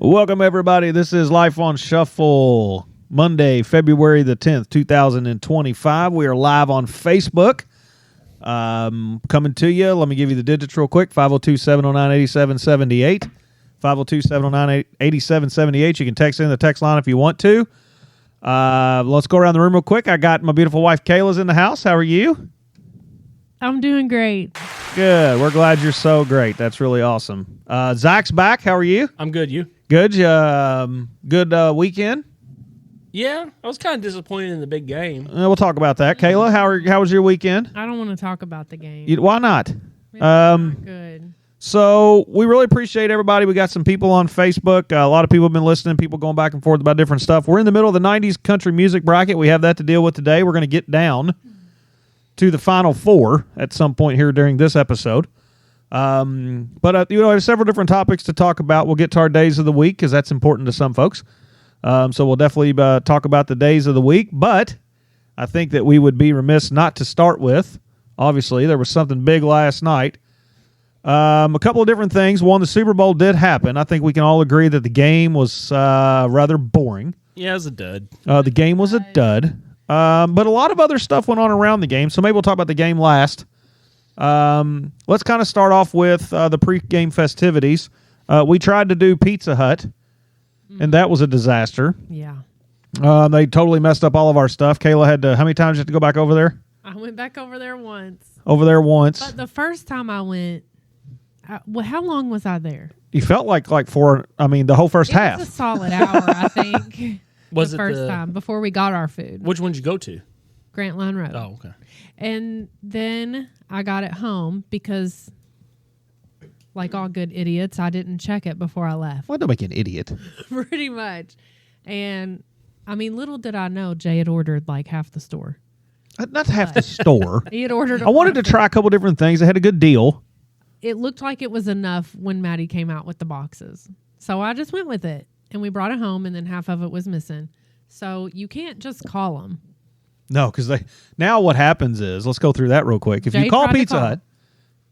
Welcome, everybody. This is Life on Shuffle, Monday, February the 10th, 2025. We are live on Facebook. Coming to you. Let me give you the digits real quick. 502-709-8778. 502-709-8778. You can text in the text line if you want to. Let's go around the room real quick. I got my beautiful wife, Kayla's in the house. How are you? I'm doing great. Good. We're glad you're so great. That's really awesome. Zach's back. How are you? I'm good. You? Good. Good weekend? Yeah, I was kind of disappointed in the big game. We'll talk about that. Kayla, how was your weekend? I don't want to talk about the game. Why not? It's not good. So we really appreciate everybody. We got some people on Facebook. A lot of people have been listening, people going back and forth about different stuff. We're in the middle of the 90s country music bracket. We have that to deal with today. We're going to get down to the Final Four at some point here during this episode. But there's several different topics to talk about. We'll get to our days of the week because that's important to some folks. So we'll definitely talk about the days of the week. But I think that we would be remiss not to start with, obviously, there was something big last night. A couple of different things. One, the Super Bowl did happen. I think we can all agree that the game was rather boring. Yeah, it was a dud. The game was a dud. But a lot of other stuff went on around the game, so maybe we'll talk about the game last. Let's kind of start off with the pre-game festivities. We tried to do Pizza Hut, and that was a disaster. Yeah. They totally messed up all of our stuff. Kayla had to, how many times did you have to go back over there? I went back over there once. But the first time I went, how long was I there? You felt like the whole first half. It was a solid hour, I think. Was the it first time before we got our food. Which one did you go to? Grant Line Road. Oh, okay. And then I got it home because, like all good idiots, I didn't check it before I left. Well, don't make you an idiot. Pretty much. And, little did I know Jay had ordered like half the store. Not half the store. He had ordered I wanted to try a couple different things. They had a good deal. It looked like it was enough when Maddie came out with the boxes. So I just went with it. And we brought it home, and then half of it was missing. So you can't just call them. No, because now what happens is, let's go through that real quick. If you call Pizza Hut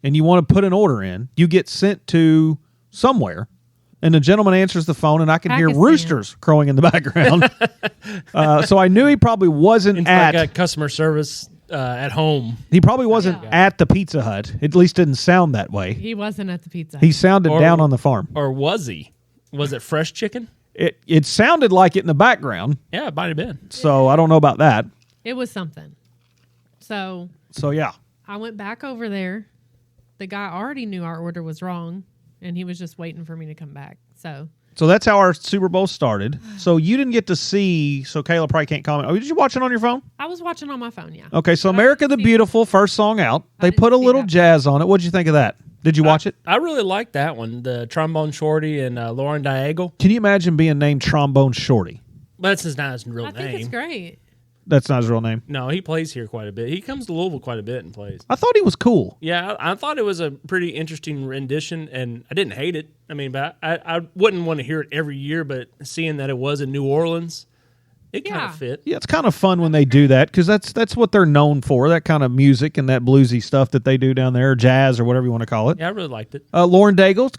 and you want to put an order in, you get sent to somewhere, and the gentleman answers the phone, and I can hear roosters crowing in the background. So I knew he probably wasn't at like customer service at home. He probably wasn't at the Pizza Hut. At least didn't sound that way. He wasn't at the Pizza Hut. He sounded down on the farm. Or was he? Was it fresh chicken? It sounded like it in the background. Yeah, it might have been. So I don't know about that. It was something. So yeah. I went back over there. The guy already knew our order was wrong, and he was just waiting for me to come back. So that's how our Super Bowl started. So you didn't get to see, so Kayla probably can't comment. Oh, did you watch it on your phone? I was watching on my phone, yeah. Okay, so America the Beautiful, first song out. They put a little jazz on it. What'd you think of that? Did you watch it? I really liked that one. The Trombone Shorty and Lauren Daigle. Can you imagine being named Trombone Shorty? That's not his real I name. think it's great. That's not his real name. No, he plays here quite a bit. He comes to Louisville quite a bit and plays. I thought he was cool. Yeah, I thought it was a pretty interesting rendition, and I didn't hate it. But I wouldn't want to hear it every year, but seeing that it was in New Orleans, it kind of fit. Yeah, it's kind of fun when they do that because that's what they're known for, that kind of music and that bluesy stuff that they do down there, jazz or whatever you want to call it. Yeah, I really liked it. Lauren Daigle,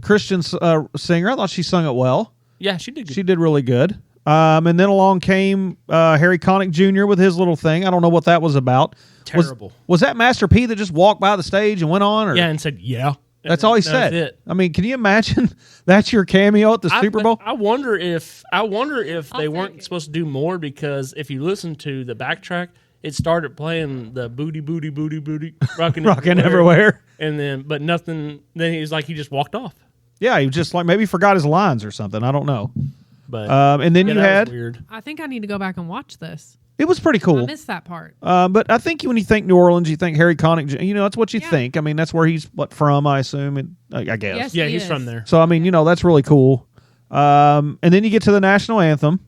Christian singer. I thought she sung it well. Yeah, she did good. She did really good. And then along came Harry Connick Jr. with his little thing. I don't know what that was about. Terrible. Was that Master P that just walked by the stage and went on? Or? Yeah, and said, yeah. That's all he said. It. Can you imagine that's your cameo at the Super Bowl? I wonder if they weren't supposed to do more, because if you listen to the backtrack, it started playing the booty, booty, booty, booty, rocking everywhere. And then, but nothing, then he was like, he just walked off. Yeah, he just maybe forgot his lines or something. I don't know. But and then you had weird. I think I need to go back and watch this. It was pretty cool. I missed that part. But I think when you think New Orleans, you think Harry Connick. That's what you think. That's where he's from, I assume. I guess. Yes, yeah, he's from there. So that's really cool. And then you get to the national anthem,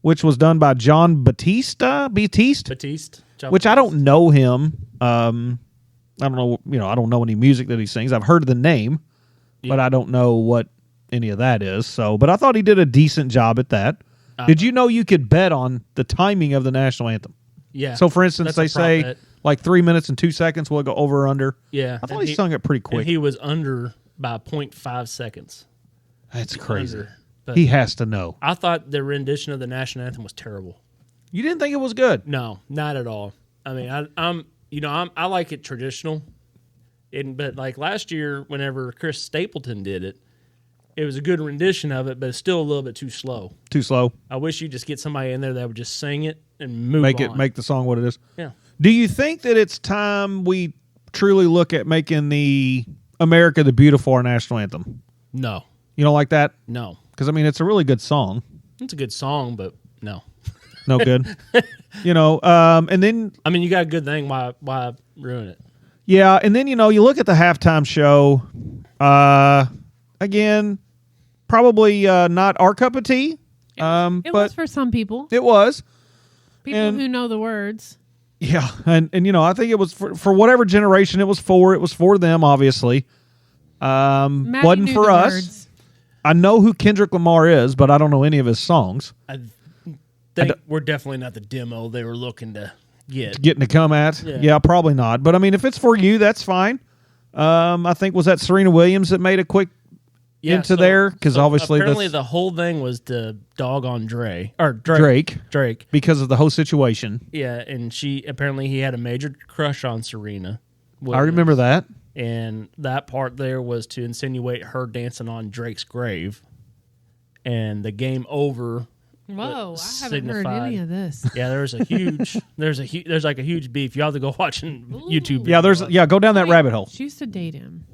which was done by John Batiste, which I don't know him. I don't know. I don't know any music that he sings. I've heard the name, but I don't know what any of that is. So, but I thought he did a decent job at that. Did you know you could bet on the timing of the national anthem? Yeah. So, for instance, they say like 3 minutes and 2 seconds. Will it go over or under? Yeah. I thought he sung it pretty quick. And he was under by 0.5 seconds. That's crazy. But He has to know. I thought the rendition of the national anthem was terrible. You didn't think it was good? No, not at all. I mean, I like it traditional, but like last year, whenever Chris Stapleton did it, it was a good rendition of it, but it's still a little bit too slow. Too slow. I wish you just get somebody in there that would just sing it and move on. Make the song what it is. Yeah. Do you think that it's time we truly look at making the America the Beautiful our national anthem? No, You don't like that? no, Because I mean, it's a really good song. it's a good song, but no. No good. And then I mean, you got a good thing. Why ruin it? yeah, and then you look at the halftime show. Again, probably not our cup of tea. It But was for some people. it was. People and- who know the words. Yeah, and I think it was for whatever generation it was for. It was for them, obviously. Maddie Wasn't knew for the us. words. I know who Kendrick Lamar is, but I don't know any of his songs. I think we're definitely not the demo they were looking to get. Getting to come at, Yeah. probably not. But I mean, if it's for you, that's fine. I think was that Serena Williams that made a quick into there because obviously apparently that's the whole thing was to dog on Drake. Drake because of the whole situation. Yeah, and he had a major crush on Serena. I remember that. And that part there was to insinuate her dancing on Drake's grave. And the game over. Whoa, I haven't heard any of this. Yeah, there's like a huge beef. You have to go watch on YouTube. Yeah, go down that Wait, rabbit hole. She used to date him,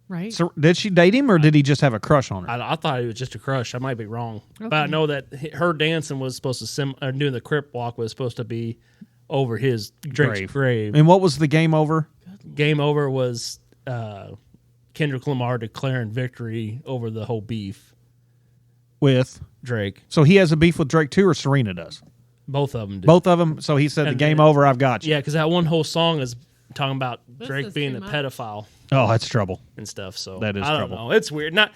right? So, did she date him or did he just have a crush on her? I thought it was just a crush. I might be wrong, but I Okay. know that her dancing was supposed to doing the crip walk was supposed to be over his Drake's grave. And what was the game over? Game over was Kendrick Lamar declaring victory over the whole beef. With Drake, so he has a beef with Drake too, or Serena does? both of them did. Both of them. So he said the And game then- over. I've got you. Yeah, because that one whole song is talking about This Drake is being too a much. pedophile Oh, that's trouble. and stuff. So That is I don't trouble. know. It's weird. Not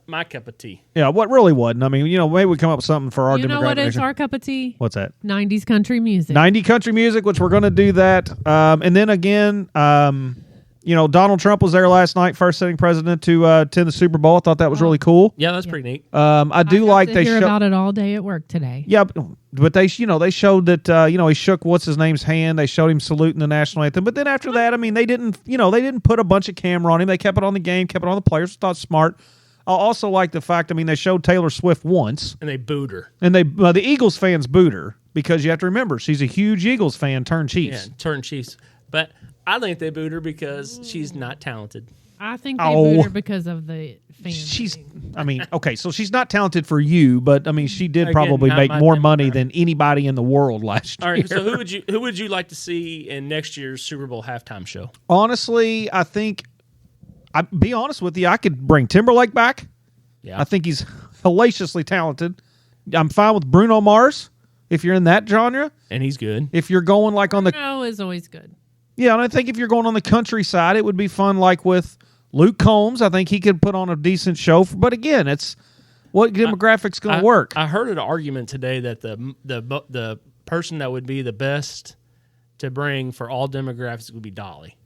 my cup of tea. Yeah, what really wasn't. I mean, maybe we come up with something for our You know what is demographic. our cup of tea? What's that? 90s country music. 90 country music, which we're going to do that. And then again, Donald Trump was there last night, first sitting president to attend the Super Bowl. I thought that was really cool. Yeah, that's pretty neat. I do got like to they hear show. about it all day at work today. Yeah, but they showed that he shook what's his name's hand. They showed him saluting the national anthem. But then after that, I mean, they didn't put a bunch of camera on him. They kept it on the game, kept it on the players. Thought smart. I also like the fact. I mean, they showed Taylor Swift once, And they booed her. and the Eagles fans booed her because you have to remember she's a huge Eagles fan turned Yeah, Chiefs. turn Chiefs. But I think they booed her because she's not talented. I think they Oh. booed her because of the fans. She's, I mean, okay, so she's not talented for you, but I mean, she did Again, probably not make my more money demographic. than anybody in the world last All year. right, so who would you like to see in next year's Super Bowl halftime show? Honestly, I think, I be honest with you, I could bring Timberlake back. Yeah, I think he's hellaciously talented. I'm fine with Bruno Mars if you're in that genre. and he's good. If you're going like on the No is always good. yeah, and I think if you're going on the countryside, it would be fun like with Luke Combs. I think he could put on a decent show. But again, it's what demographic's going to work. I heard an argument today that the person that would be the best to bring for all demographics would be Dolly.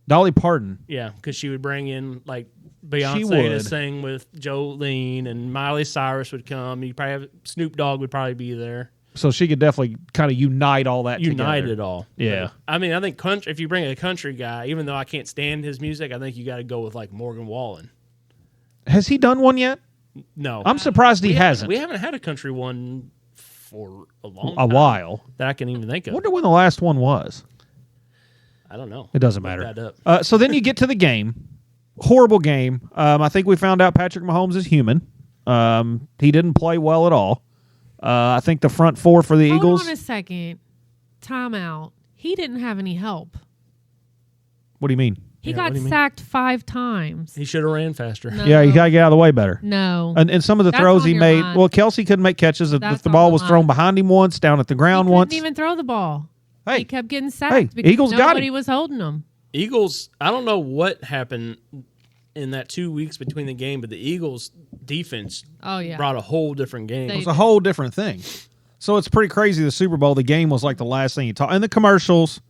Dolly Parton. Yeah, because she would bring in like She Beyonce to would. sing with Jolene, and Miley Cyrus would come. You probably have Snoop Dogg would probably be there. So she could definitely kind of unite all that Unite together. it all. Yeah. But, I mean, I think country. If you bring a country guy, even though I can't stand his music, I think you got to go with like Morgan Wallen. Has he done one yet? No, I'm surprised he hasn't. We haven't had a country one for a long A time while. that I can even think I of. wonder when the last one was. I don't know. It doesn't Look matter. that up. So then you get to the game. Horrible game. I think we found out Patrick Mahomes is human. He didn't play well at all. I think the front four for the Hold Eagles. on a second. Time out. He didn't have any help. What do you mean? He Yeah, got what do you mean? sacked 5 times. He should have ran faster. No. Yeah, you got to get out of the way better. No. And some of the That's throws on he your made. line. Well, Kelsey couldn't make catches. If That's the on ball the was thrown line. behind him once, down at the He ground couldn't once. even throw the ball. Hey, He kept getting sacked Hey, because Eagles got nobody him. was holding him. Eagles, I don't know what happened in that 2 weeks between the game, but the Eagles defense Oh, yeah. brought a whole different game. They- it's a whole different thing. So it's pretty crazy. The Super Bowl, the game was like the last thing you talk. And the commercials,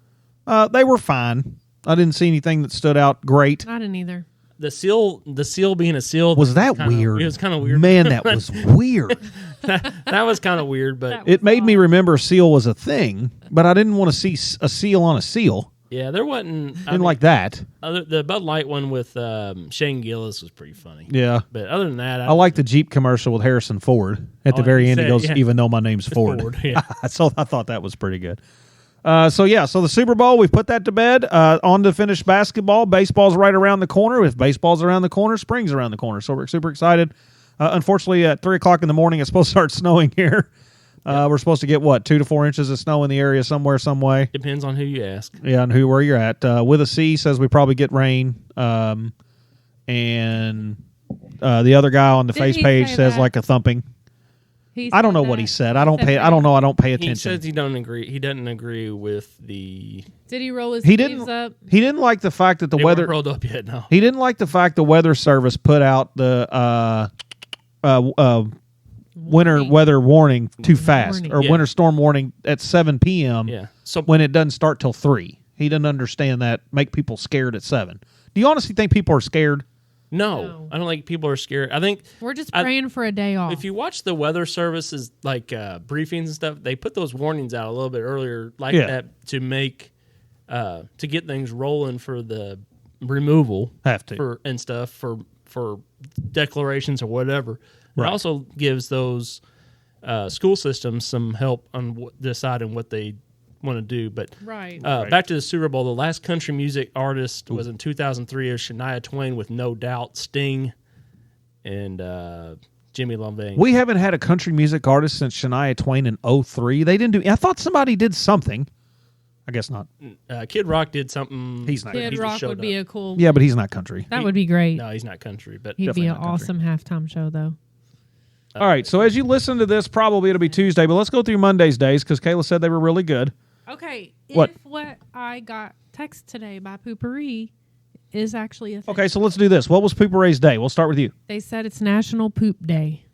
they were fine. I didn't see anything that stood out great. I didn't either. the seal being a seal Was that kinda, weird? It was kind of weird. Man, that was weird. That was kind of weird, but It made me remember seal was a thing, but I didn't want to see a seal on a seal. yeah, there wasn't. I didn't like that. The Bud Light one with Shane Gillis was pretty funny. Yeah. But other than that, I like the Jeep commercial with Harrison Ford. At the Oh, very you end, he said, goes, yeah. even though my name's Ford. Yeah. So I thought that was pretty good. So the Super Bowl, we've put that to bed. On to finish basketball. Baseball's right around the corner. If baseball's around the corner, spring's around the corner. So we're super excited. Unfortunately, at 3 o'clock in the morning, it's supposed to start snowing here. We're supposed to get, 2 to 4 inches of snow in the area somewhere, some way. Depends on who you ask. Yeah, and where you're at. With a C says we probably get rain. And the other guy on the Did face he page say says that? like a thumping. He I don't said know what that. he said. I don't said pay He attention. says he don't agree. He doesn't agree with the. Did he roll his He sleeves didn't. up? He didn't like the fact that the They weather. weren't rolled up yet. No. He didn't like the fact the weather service put out the winter Warning. weather warning too fast, Warning. or Yeah. winter storm warning at 7 p.m. Yeah. So when it doesn't start till 3. He didn't understand that. Make people scared at 7. Do you honestly think people are scared? no, I don't think people are scared. I think We're just I- praying for a day off. if you watch the weather services like briefings and stuff, they put those warnings out a little bit earlier, like Yeah. that, to make to get things rolling for the removal Have to. for and stuff for declarations or whatever. Right. It also gives those school systems some help on deciding what they want to do. But right. back to the Super Bowl, the last country music artist was in 2003 is Shania Twain with No Doubt, Sting, and Jimmy Lombardi. We haven't had a country music artist since Shania Twain in 03. They didn't do. I thought somebody did something. I guess not. Kid Rock did something. He's not. Kid just Rock showed would be up. a cool. Yeah, but he's not country. That would be great. No, he's not country, but He'd definitely be an not country. awesome halftime show, though. All right. So as you listen to this, probably it'll be Tuesday, but let's go through Monday's days because Kayla said they were really good. Okay. What? If what I got text today by Poopery is actually a thing. Okay, so let's do this. What was Pooperay's Day? We'll start with you. They said it's National Poop Day.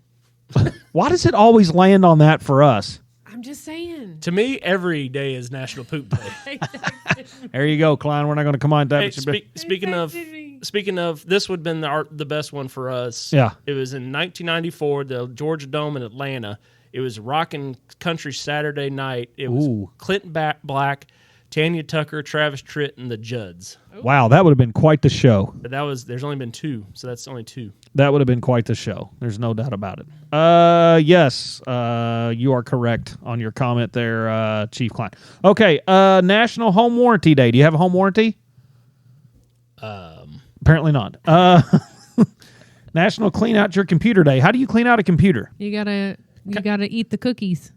Why does it always land on that for us? I'm just saying. to me, every day is National Poop Day. There you go, Klein. We're not going to combine that. Hey, but you- speaking of, this would have been the best one for us. Yeah. It was in 1994, the Georgia Dome in Atlanta. It was Rockin' Country Saturday Night. It was Ooh. Clinton Black, Tanya Tucker, Travis Tritt, and the Judds. Wow, that would have been quite the show. But there's only been 2, so that's only 2. That would have been quite the show. There's no doubt about it. Yes, you are correct on your comment there, Chief Klein. Okay, National Home Warranty Day. Do you have a home warranty? Apparently not. National Clean Out Your Computer Day. How do you clean out a computer? You gotta eat the cookies.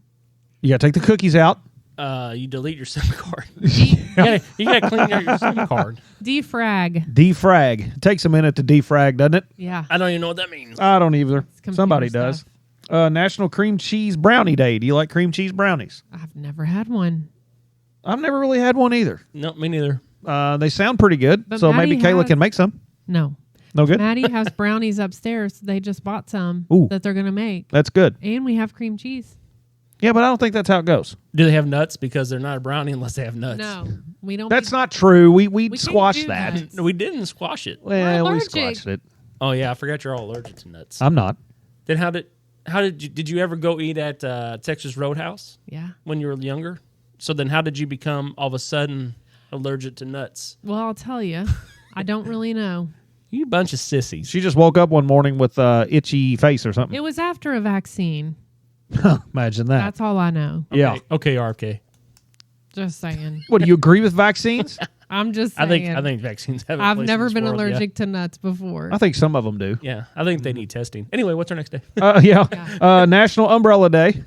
You got to take the cookies out. You delete your SIM card. you gotta clean out your SIM card. Defrag. Defrag. It takes a minute to defrag, doesn't it? Yeah. I don't even know what that means. I don't either. computer Somebody does. stuff. National Cream Cheese Brownie Day. Do you like cream cheese brownies? I've never had one. I've never really had one either. No, me neither. They sound pretty good, But so maybe Maddie Kayla has- can make some. No. No good? Maddie has brownies upstairs. They just bought some Ooh. that they're gonna make, That's good. and we have cream cheese. Yeah, but I don't think that's how it goes. Do they have nuts? Because they're not a brownie unless they have nuts. No, we don't. That's not true. We can't squashed do that. that. No, we didn't squash it. Well, we allergic. squashed it. Oh yeah, I forgot you're all allergic to nuts. I'm not. Then how did you ever go eat at Texas Roadhouse Yeah. when you were younger? So then how did you become all of a sudden allergic to nuts? Well, I'll tell you. I don't really know. You bunch of sissies. She just woke up one morning with itchy face or something. It was after a vaccine. Imagine that. That's all I know. Yeah. Okay, RFK. Just saying. What, do you agree with vaccines? I'm just I saying. think vaccines have. A I've place in never this been world, allergic to nuts before. I think some of them do. Yeah, I think they need testing. Anyway, what's our next day? Yeah. National Umbrella Day.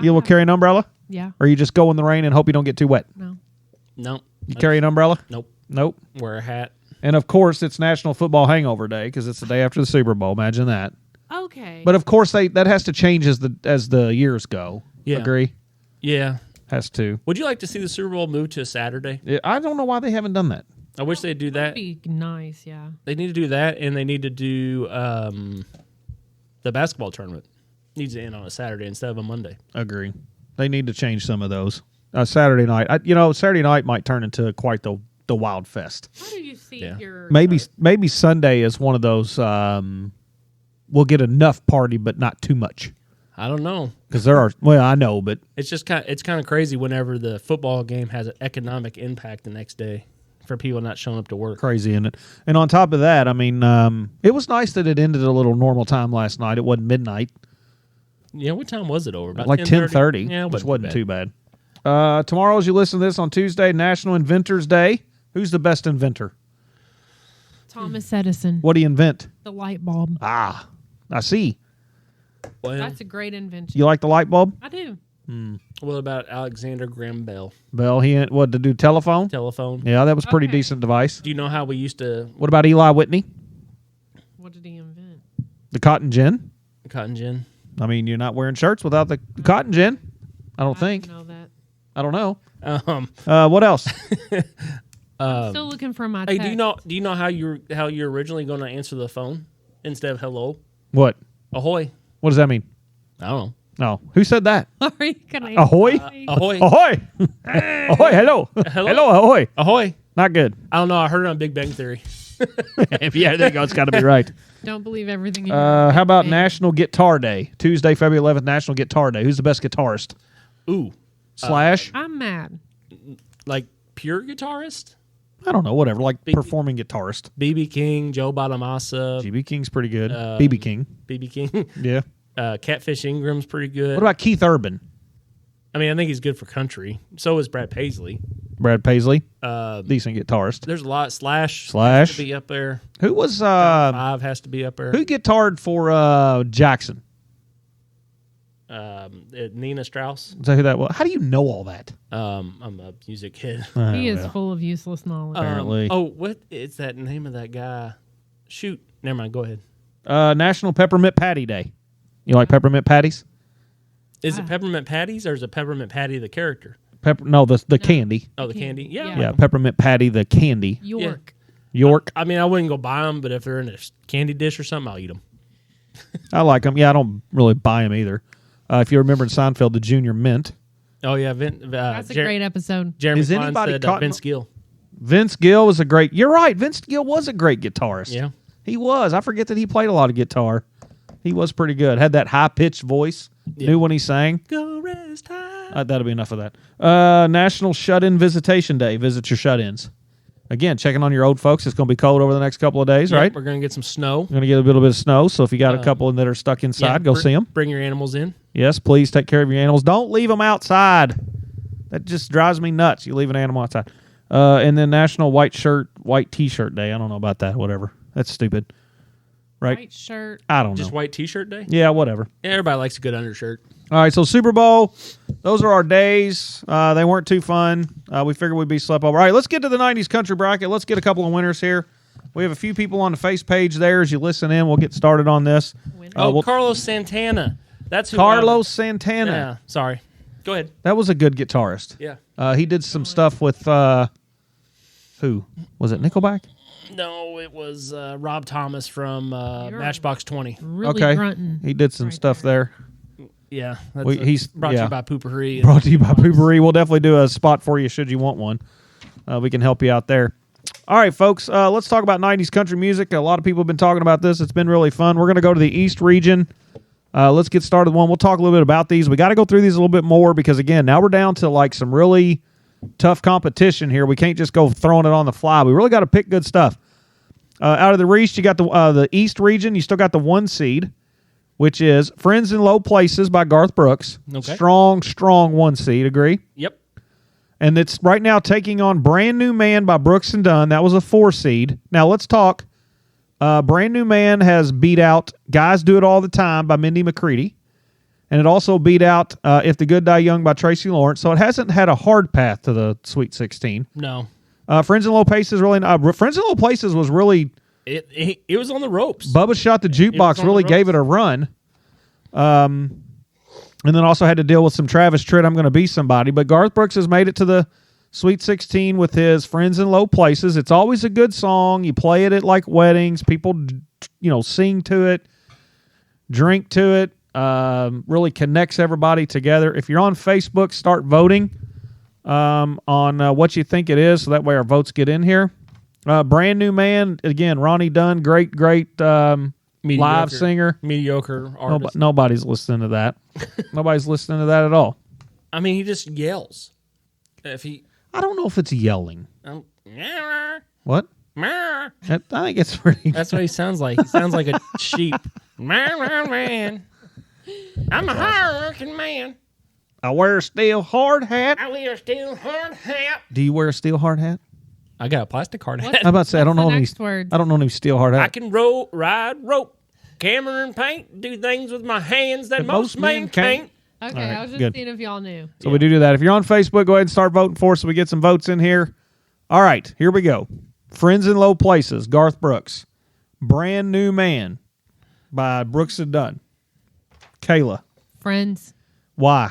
You will carry an umbrella? Yeah. Or you just go in the rain and hope you don't get too wet? No. No. You carry an umbrella? Nope. Nope. Wear a hat. And of course, it's National Football Hangover Day because it's the day after the Super Bowl. Imagine that. Okay. But of course, that has to change as the years go. Yeah. Agree? Yeah. Has to. Would you like to see the Super Bowl move to a Saturday? I don't know why they haven't done that. I wish they'd do that. That'd be nice. Yeah. They need to do that, and they need to do the basketball tournament. Needs to end on a Saturday instead of a Monday. Agree. They need to change some of those. Saturday night. Saturday night might turn into quite the the Wild Fest. How do you see Yeah. your Maybe Sunday is one of those. We'll get enough party, but not too much. I don't know. Because there are. Well, I know, but It's just kind of crazy whenever the football game has an economic impact the next day for people not showing up to work. crazy in it. And on top of that, I mean, it was nice that it ended at a little normal time last night. It wasn't midnight, Yeah, what time was it over? About like 10:30, Yeah, it which wasn't bad. too bad. Tomorrow, as you listen to this on Tuesday, National Inventors Day. Who's the best inventor? Thomas Edison, What do you invent? the light bulb? Ah, I see. Well, That's a great invention. You like the light bulb? I do. what about Alexander Graham Bell? Bell, what to do? Telephone? Telephone. Yeah, that was a pretty Okay. decent device. Do you know how we used to What about Eli Whitney? What did he invent? The cotton gin? cotton gin? I mean, you're not wearing shirts without the cotton gin. I don't think. didn't know that. I don't know. Um, What else? I'm still looking for my. hey, text. do you know how you're originally going to answer the phone instead of hello? What? Ahoy. What does that mean? I don't know. No. Who said that? Are you gonna Ahoy? Ahoy. Ahoy! Ahoy! Hello! Hello! Ahoy! Ahoy. Not good. I don't know. I heard it on Big Bang Theory. Yeah, there you go. It's got to be right. Don't believe everything. In How about Man. National Guitar Day? Tuesday, February 11th, National Guitar Day. Who's the best guitarist? Ooh. Slash? I'm mad. Like pure guitarist? I don't know. Whatever. Like performing guitarist. BB King, Joe Bonamassa, GB King's pretty good. BB King. BB King. Yeah. Catfish Ingram's pretty good. What about Keith Urban? I mean, I think he's good for country. So is Brad Paisley. Brad Paisley. Decent guitarist. There's a lot. Slash Slash. has to be up there. Who was Five has to be up there. who guitared for Jackson? Nina Strauss. Is that who that was? How do you know all that? I'm a music kid. He is full of useless knowledge. Apparently. What is that name of that guy? Shoot. Never mind. Go ahead. National Peppermint Patty Day. You like peppermint patties? Is it Peppermint Patties or is it Peppermint Patty the character? No, the candy. Oh, the candy. Yeah. Yeah, peppermint patty, the candy. York. York. I mean, I wouldn't go buy them, but if they're in a candy dish or something, I'll eat them. I like them. Yeah, I don't really buy them either. If you remember in Seinfeld, the Junior Mint. Oh yeah, That's a great episode. Jeremy Is Klein anybody said caught- Vince Gill. Vince Gill was a great. You're right. Vince Gill was a great guitarist. Yeah. He was. I forget that he played a lot of guitar. He was pretty good. Had that high pitched voice. Yeah. Knew when he sang. Go rest high. That'll be enough of that. National Shut-In Visitation Day. Visit your shut-ins. Again, checking on your old folks. It's going to be cold over the next couple of days, Yep, right? We're gonna get some snow. We're going to get a little bit of snow. So if you got a couple that are stuck inside, go see them. Bring your animals in. Yes, please take care of your animals. Don't leave them outside. That just drives me nuts. You leave an animal outside. And then National White T-Shirt Day. I don't know about that. Whatever. That's stupid. Right? White shirt. I don't Just know. white T-shirt day. Yeah, whatever. Yeah, everybody likes a good undershirt. All right, so Super Bowl. Those are our days. They weren't too fun. We figured we'd be slept over. All right, let's get to the 90s country bracket. Let's get a couple of winners here. We have a few people on the face page there. As you listen in, we'll get started on this. Oh, Carlos Santana. That's who Carlos Santana. Yeah. Sorry. Go ahead. That was a good guitarist. Yeah. He did some stuff with who? Was it Nickelback? No, it was Rob Thomas from Matchbox 20. Really Okay. grunting. He did some right stuff there. Yeah. That's He's brought to yeah. you by Poopery. Brought to you by Poopery. We'll definitely do a spot for you should you want one. We can help you out there. All right, folks, let's talk about 90s country music. A lot of people have been talking about this. It's been really fun. We're going to go to the East region. Let's get started with one. We'll talk a little bit about these. We got to go through these a little bit more because, again, now we're down to like some really tough competition here. We can't just go throwing it on the fly. We really got to pick good stuff. Out of the East, you got the East region. You still got the 1 seed, which is Friends in Low Places by Garth Brooks. Okay. Strong 1 seed. Agree? Yep. And it's right now taking on Brand New Man by Brooks and Dunn. That was a 4 seed. Now let's talk. Brand New Man has beat out Guys Do It All the Time by Mindy McCready. And it also beat out If the Good Die Young by Tracy Lawrence. So it hasn't had a hard path to the Sweet 16. No. Friends in Low Places really. Friends in Low Places was really. It was on the ropes. Bubba Shot the Jukebox on really the gave ropes. it a run. And then also had to deal with some Travis Tritt, I'm going to Be Somebody. But Garth Brooks has made it to the Sweet 16 with his Friends in Low Places. It's always a good song. You play it at like weddings. People, sing to it, drink to it. Really connects everybody together. If you're on Facebook, start voting. on what you think it is, so that way our votes get in here. Brand New Man, again, Ronnie Dunn, great live singer. Mediocre artist. Nobody's listening to that. Nobody's listening to that at all. I mean, he just yells. If he, I don't know if it's yelling. yeah, What? I think it's pretty. that's what he sounds like. He sounds like a sheep. Man, I'm a hard-working man. I wear a steel hard hat. I wear a steel hard hat. Do you wear a steel hard hat? I got a plastic hard hat. I'm about to say I don't know any. Next word. I don't know any steel hard I hat. can ride rope, camera and paint, do things with my hands that most men can't. Okay, All right, I was just good. seeing if y'all knew. So we do that. If you're on Facebook, go ahead and start voting for us so we get some votes in here. All right, here we go. Friends in Low Places, Garth Brooks. Brand New Man by Brooks and Dunn. Kayla, Friends. why?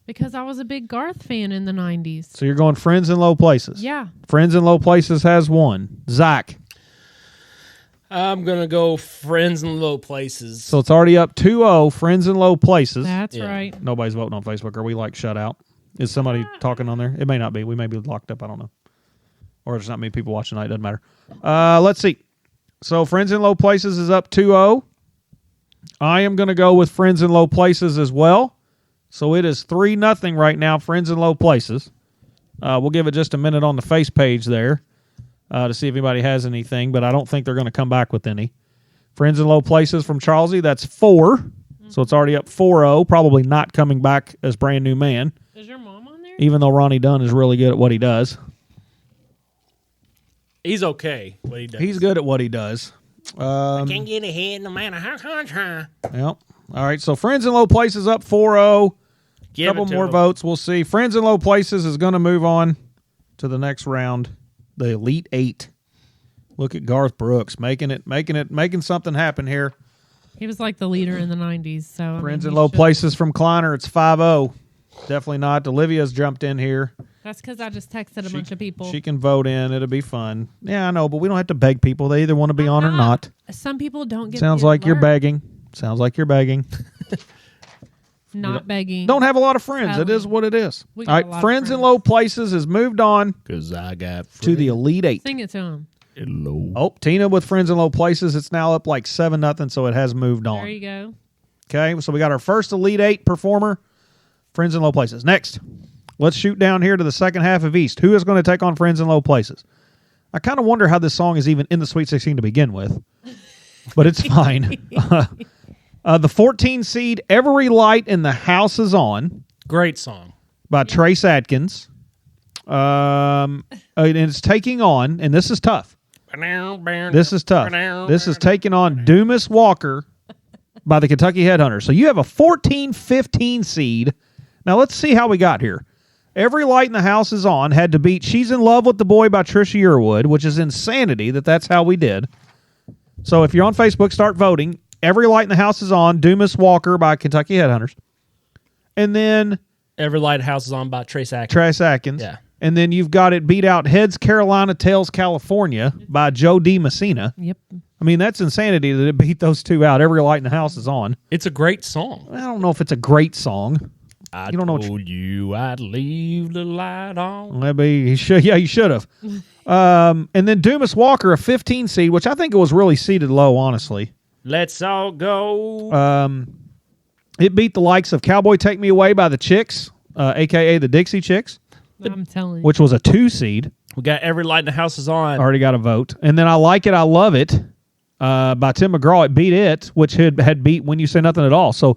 Because I was a big Garth fan in the 90s. So you're going Friends in Low Places. Yeah. Friends in Low Places has won. Zach. I'm going to go Friends in Low Places. So it's already up 2-0, Friends in Low Places. That's Yeah. right. Nobody's voting on Facebook. Are we like shut out? Is somebody talking on there? It may not be. We may be locked up. I don't know. Or there's not many people watching tonight. Doesn't matter. Let's see. So Friends in Low Places is up 2-0. I am going to go with Friends in Low Places as well. So it is 3-0 right now, Friends in Low Places. We'll give it just a minute on the face page there to see if anybody has anything, but I don't think they're going to come back with any. Friends in Low Places from Charlesy, that's 4. So it's already up 4-0, probably not coming back as Brand New Man, Is your mom on there? even though Ronnie Dunn is really good at what he does. He's okay. What he does. He's good at what he does. Can't get ahead no matter how hard I try. Yep. All right, so Friends in Low Places up 4-0. Give Couple it to more him. votes. We'll see. Friends in Low Places is going to move on to the next round, the Elite 8. Look at Garth Brooks making something happen here. He was like the leader in the 90s. So I Friends mean, in he Low should- Places from Kleiner. It's 5-0. Definitely not. Olivia's jumped in here. That's because I just texted a bunch of people. She can vote in. It'll be fun. Yeah, I know, but we don't have to beg people. They either want to be on or not. Some people don't get. Sounds the like you're alert. begging. Sounds like you're begging. Not begging. Don't have a lot of friends. It Sadly. is what it is. We All got a right, lot of Friends in friends. Low Places has moved on Because I got to the Elite 8. Sing it to him. Hello. Oh, Tina with Friends in Low Places. It's now up like 7-0, so it has moved There on. you go. Okay, so we got our first Elite 8 performer, Friends in Low Places. Next, let's shoot down here to the second half of East. Who is going to take on Friends in Low Places? I kind of wonder how this song is even in the Sweet 16 to begin with, but it's fine. The 14 seed, Every Light in the House is On Great song. by Trace Adkins. And it's taking on, and this is tough. This is tough. This is taking on Dumas Walker by the Kentucky Headhunters. So you have a 14-15 seed. Now let's see how we got here. Every Light in the House is On had to beat She's in Love with the Boy by Trisha Yearwood, which is insanity that's how we did. So if you're on Facebook, start voting. Every Light in the House is On, Dumas Walker by Kentucky Headhunters. And then Every Lighthouse is on by Trace Atkins. Trace Atkins. Yeah. And then you've got it beat out Heads Carolina, Tails California by Joe D. Messina. Yep. I mean, that's insanity that it beat those two out. Every Light in the House is On. It's a great song. I don't know if it's a great song. I You don't know what told you I'd leave the light on. Maybe he should. Yeah, you should have. And then Dumas Walker, a 15 seed, which I think it was really seeded low, honestly. Let's all go. It beat the likes of Cowboy Take Me Away by the Chicks, a.k.a. the Dixie Chicks, I'm telling you. which was a 2 seed. We got Every Light in the House is on. Already got a vote. And then I Like It, I Love It by Tim McGraw. It beat it, which had beat When You Say Nothing at All. So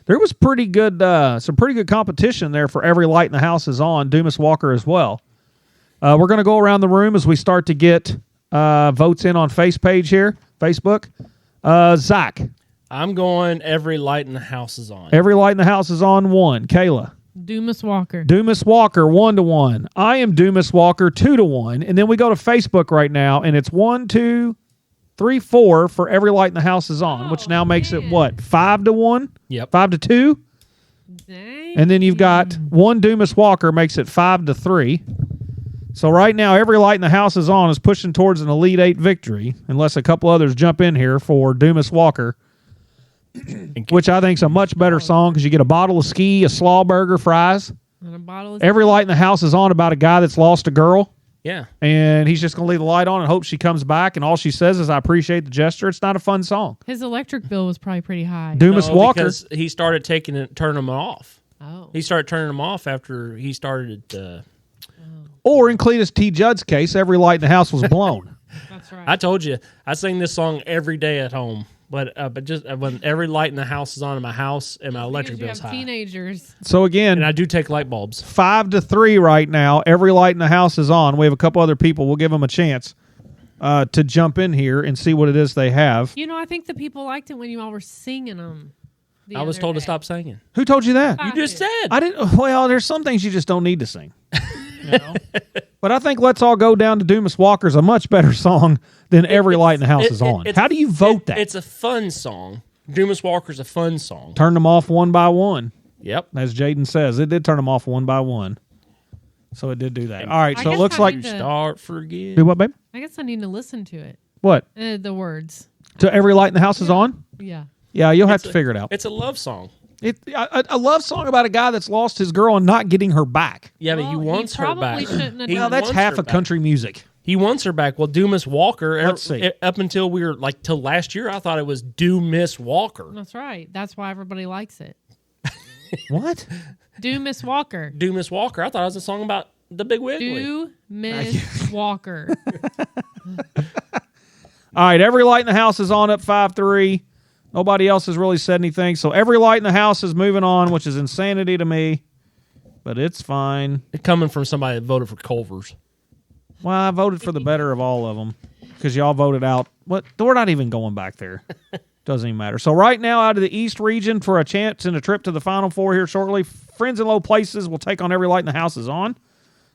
there was pretty good, some pretty good competition there for Every Light in the House is On. Dumas Walker as well. We're going to go around the room as we start to get votes in on Facebook. Zach, I'm going Every Light in the House is on. Every Light in the House is On 1. Kayla. Dumas Walker. Dumas Walker 1-1. I am Dumas Walker 2-1. And then we go to Facebook right now, and it's 1, 2, 3, 4 for Every Light in the House is On, which now makes it what, 5-1? Yep. 5-2? Dang. And then you've got one Dumas Walker makes it 5-3. So right now, Every Light in the House is On is pushing towards an Elite 8 victory, unless a couple others jump in here for Dumas Walker, which I think is a much better song because you get a bottle of ski, a slaw burger, fries. And a bottle of Every Light in the House is on about a guy that's lost a girl, Yeah. and he's just going to leave the light on and hope she comes back. And all she says is, "I appreciate the gesture." It's not a fun song. His electric bill was probably pretty high. Dumas No, Walker. because he started turning them off. Oh. He started turning them off after he started. Or in Cletus T. Judd's case, Every Light in the House was blown. That's right. I told you, I sing this song every day at home. But just when every light in the house is on in my house and my electric Because you bill's have high, teenagers. So again, and I do take light bulbs. 5-3 right now. Every Light in the House is on. We have a couple other people. We'll give them a chance to jump in here and see what it is they have. You know, I think the people liked it when you all were singing them. I was told to stop singing. Who told you that? You just said. I didn't. Well, there's some things you just don't need to sing. You know? But I think "Let's All Go Down to Dumas Walker" is a much better song than "Every Light in the House is on." How do you vote that? It's a fun song. Dumas Walker's a fun song. Turn them off one by one, Yep. as Jaden says. It did turn them off one by one, so it did do that. All right, I so it guess looks I like need to- Start forget. do what, babe? I guess I need to listen to it. What? The words. To "Every Light in the House is on"? Yeah. Yeah, you'll have to figure it out. It's a love song. A love song about a guy that's lost his girl and not getting her back. Yeah, but he Well, wants her probably back. shouldn't have He done Well, that's wants half her of back. country music. He wants her back. Well, Dumas Walker, Let's see. up until we were like till last year, I thought it was Do Miss Walker. That's right. That's why everybody likes it. What? Do Miss Walker. Do Miss Walker. I thought it was a song about the Big Wiggly. Do Miss Walker. All right, Every Light in the House is on up 5-3. Nobody else has really said anything. So Every Light in the House is moving on, which is insanity to me. But it's fine. Coming from somebody that voted for Culver's. Well, I voted for the better of all of them because y'all voted out. What? We're not even going back there. Doesn't even matter. So right now, out of the East region for a chance and a trip to the Final Four here shortly, Friends in Low Places will take on Every Light in the House is on.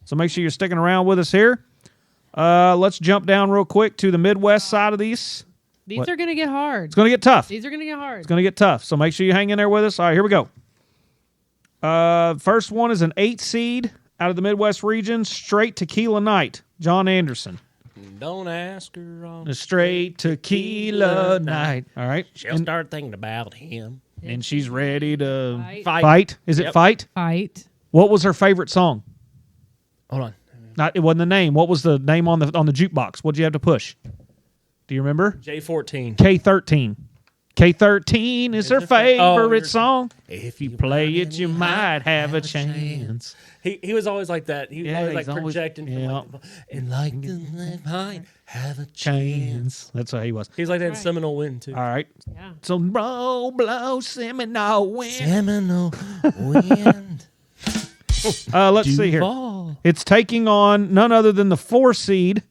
So make sure you're sticking around with us here. Let's jump down real quick to the Midwest side of these. These What? are going to get hard. It's going to get tough. These are going to get hard. It's going to get tough. So make sure you hang in there with us. All right, here we go. First one is an 8 seed out of the Midwest region, Straight Tequila Night, John Anderson. Don't ask her on A Straight Tequila Night. All right. She'll start thinking about him. And she's ready to Fight. fight. Is it Yep. fight? Fight. What was her favorite song? Hold on. Not. It wasn't the name. What was the name on the jukebox? What'd you have to push? Do you remember? J14. K13. K13 is her favorite you're- song. If You play it, you might have a chance. He was always like that. He was Yeah, always he's like always- projecting. from, yeah. like, and like the left might have a chance. That's how he was. He's like that in Right. Seminole Wind too. All right. Yeah. So roll, blow, Seminole wind. Seminole Wind. Let's see here. Duval. It's taking on none other than the 4 seed,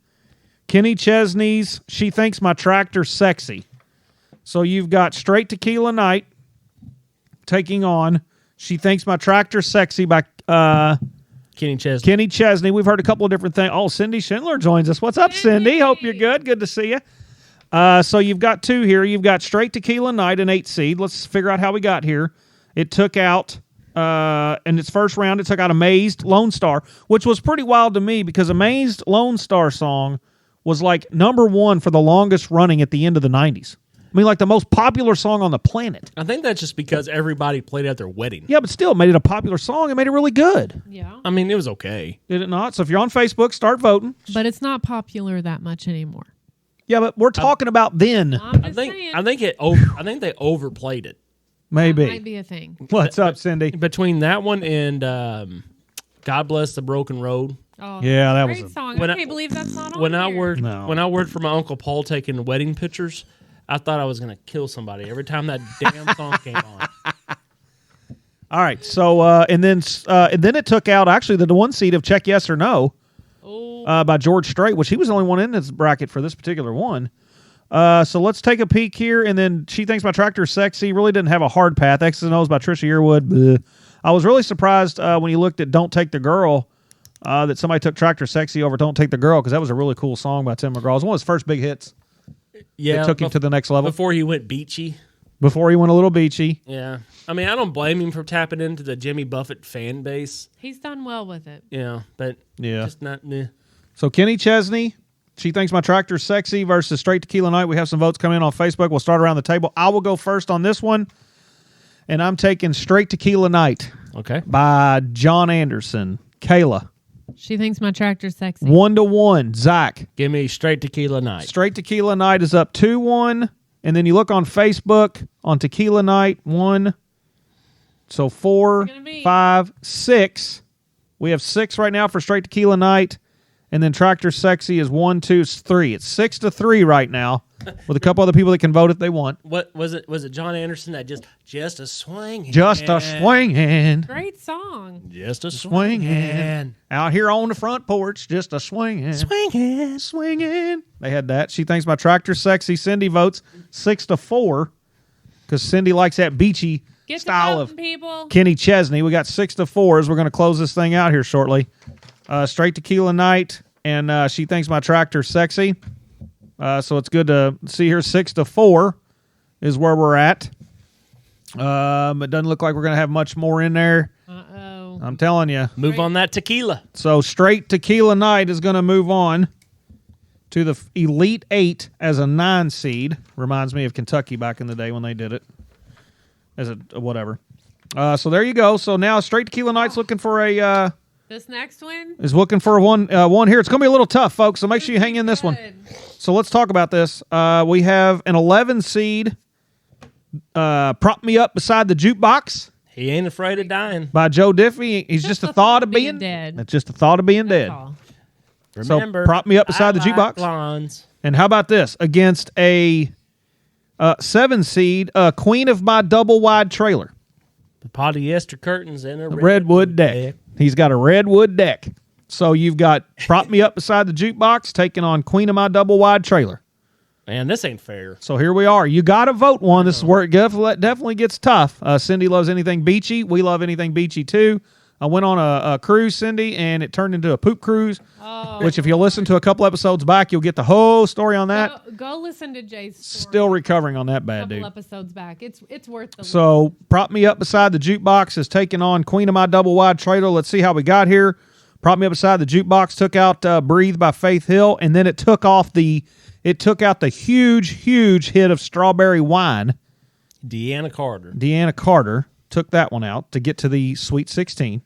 Kenny Chesney's She Thinks My Tractor's Sexy. So you've got Straight Tequila Night taking on She Thinks My Tractor's Sexy by Kenny Chesney. Kenny Chesney. We've heard a couple of different things. Oh, Cindy Schindler joins us. What's up, Cindy? Hope you're good. Good to see you. So you've got 2 here. You've got Straight Tequila Night, an 8 seed. Let's figure out how we got here. It took out, in its first round, it took out Amazed Lone Star, which was pretty wild to me because Amazed Lone Star song was like number 1 for the longest running at the end of the 90s. I mean, like the most popular song on the planet. I think that's just because everybody played at their wedding. Yeah, but still, it made it a popular song. It made it really good. Yeah. I mean, it was okay. Did it not? So if you're on Facebook, start voting. But it's not popular that much anymore. Yeah, but we're talking about then. I'm I just think saying. I think they overplayed it. That Maybe. might be a thing. What's up, Cindy? Between that one and God Bless the Broken Road. Oh, Yeah, that great was a- song. when I I- can't believe that's not on When I here. worked No. when I worked for my Uncle Paul taking wedding pictures, I thought I was gonna kill somebody every time that damn song came on. All right. So and then it took out actually the 1 seed of Check Yes or No by George Strait, which he was the only one in this bracket for this particular one. So let's take a peek here, and then She Thinks My Tractor's Sexy really didn't have a hard path. X's and O's by Trisha Yearwood. Bleh. I was really surprised when you looked at Don't Take the Girl that somebody took Tractor Sexy over Don't Take the Girl because that was a really cool song by Tim McGraw. It was one of his first big hits Yeah, that took him to the next level before he went beachy. before he went a little beachy. Yeah, I mean, I don't blame him for tapping into the Jimmy Buffett fan base. He's done well with it. Yeah, but just not. Nah. So Kenny Chesney, She Thinks My Tractor's Sexy versus Straight Tequila Night. We have some votes coming in on Facebook. We'll start around the table. I will go first on this one, and I'm taking Straight Tequila Night. Okay. by John Anderson. Kayla. She thinks my tractor's sexy. 1-1. Zach. Give me Straight Tequila Night. Straight Tequila Night is up 2-1. And then you look on Facebook on Tequila Night, 1. So 4, gonna be? 5, 6. We have 6 right now for Straight Tequila Night. And then Tractor Sexy is 1, 2, 3. It's 6-3 right now with a couple other people that can vote if they want. What was it? Was it John Anderson that just a swing? Just a swinging. Great song. Just a Swinging. Out here on the front porch, just a swinging. Swinging. Swinging. They had that. She thinks my Tractor Sexy. Cindy votes 6-4 because Cindy likes that beachy Get style the of voting, people. Kenny Chesney. We got 6-4 as we're going to close this thing out here shortly. Straight Tequila Night, and she thinks my Tractor Sexy. So it's good to see her. 6-4 is where we're at. It doesn't look like we're going to have much more in there. Uh-oh. I'm telling you. Move on that tequila. So Straight Tequila Night is going to move on to the Elite 8 as a 9 seed. Reminds me of Kentucky back in the day when they did it. As a whatever. So there you go. So now Straight Tequila Night's looking for a This next one? is looking for one here. It's going to be a little tough, folks. So make sure you hang in this one. Good. So let's talk about this. We have an 11 seed. Prop Me Up Beside the Jukebox He ain't afraid of dying. by Joe Diffie. He's just a thought of being dead. It's just a thought of being That's dead. all. Remember, Prop Me Up Beside the I like Jukebox. Blondes. And how about this? Against a 7 seed, Queen of My Double Wide Trailer. The polyester curtains and a Redwood deck. He's got a redwood deck. So you've got Prop Me Up Beside the Jukebox taking on Queen of My Double Wide Trailer. Man, this ain't fair. So here we are. You got to vote one. This is where it definitely gets tough. Cindy loves anything beachy. We love anything beachy too. I went on a cruise, Cindy, and it turned into a poop cruise, Oh. which if you'll listen to a couple episodes back, you'll get the whole story on that. Go listen to Jay's story. Still recovering on that a bad, couple dude. episodes back. It's worth the So Prop Me Up Beside the Jukebox is taking on Queen of My Double Wide Trailer. Let's see how we got here. Prop Me Up Beside the Jukebox took out Breathe by Faith Hill, and then it took out the huge hit of Strawberry Wine. Deanna Carter. Deanna Carter took that one out to get to the Sweet 16.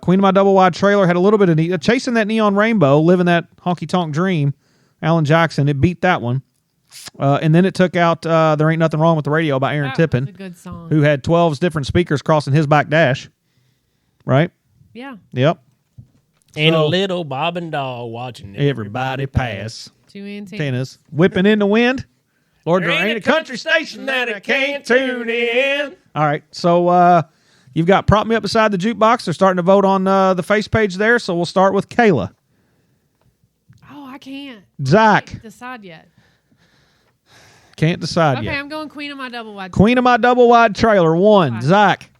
Queen of My Double Wide Trailer had a little bit of Chasing That Neon Rainbow, Living That Honky Tonk Dream. Alan Jackson, it beat that one. And then it took out There Ain't Nothing Wrong with the Radio by Aaron That was Tippin, a good song. who had 12 different speakers crossing his back dash. Right? Yeah. Yep. And So- a little bob and doll watching Everybody pass. Two antennas. Tennis. Whipping in the wind. Lord, there ain't a country station that I can't tune in. All right. So you've got Prop Me Up Beside the Jukebox. They're starting to vote on the face page there. So we'll start with Kayla. Oh, I can't Zach. decide yet. Can't decide Okay, yet. I'm going Queen of My Double Wide. Queen of My Double Wide Trailer, 1. Fine. Zach.